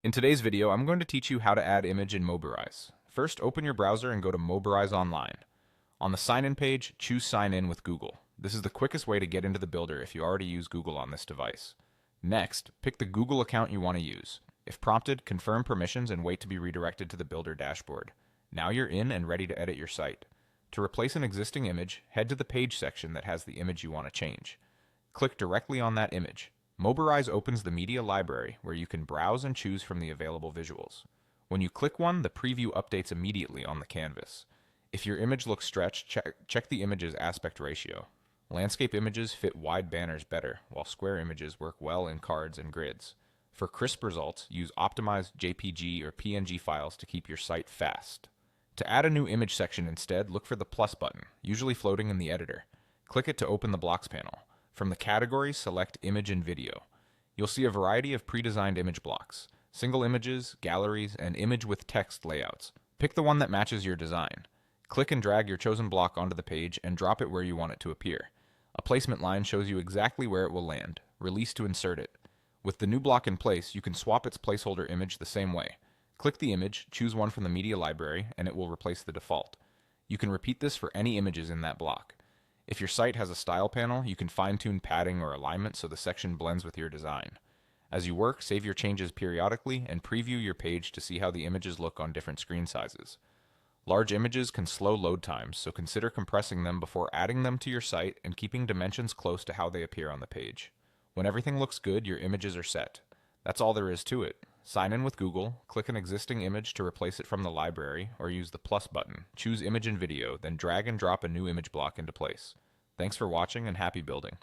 In today's video, I'm going to teach you how to add image in Mobirise. First, open your browser and go to Mobirise Online. On the sign-in page, choose Sign In with Google. This is the quickest way to get into the builder if you already use Google on this device. Next, pick the Google account you want to use. If prompted, confirm permissions and wait to be redirected to the builder dashboard. Now you're in and ready to edit your site. To replace an existing image, head to the page section that has the image you want to change. Click directly on that image. Mobirise opens the media library where you can browse and choose from the available visuals. When you click one, the preview updates immediately on the canvas. If your image looks stretched, check the image's aspect ratio. Landscape images fit wide banners better, while square images work well in cards and grids. For crisp results, use optimized JPG or PNG files to keep your site fast. To add a new image section instead, look for the plus button, usually floating in the editor. Click it to open the blocks panel. From the categories, select Image and Video. You'll see a variety of pre-designed image blocks, single images, galleries, and image with text layouts. Pick the one that matches your design. Click and drag your chosen block onto the page and drop it where you want it to appear. A placement line shows you exactly where it will land. Release to insert it. With the new block in place, you can swap its placeholder image the same way. Click the image, choose one from the media library, and it will replace the default. You can repeat this for any images in that block. If your site has a style panel, you can fine-tune padding or alignment so the section blends with your design. As you work, save your changes periodically and preview your page to see how the images look on different screen sizes. Large images can slow load times, so consider compressing them before adding them to your site and keeping dimensions close to how they appear on the page. When everything looks good, your images are set. That's all there is to it. Sign in with Google, click an existing image to replace it from the library, or use the plus button. Choose Image and Video, then drag and drop a new image block into place. Thanks for watching and happy building.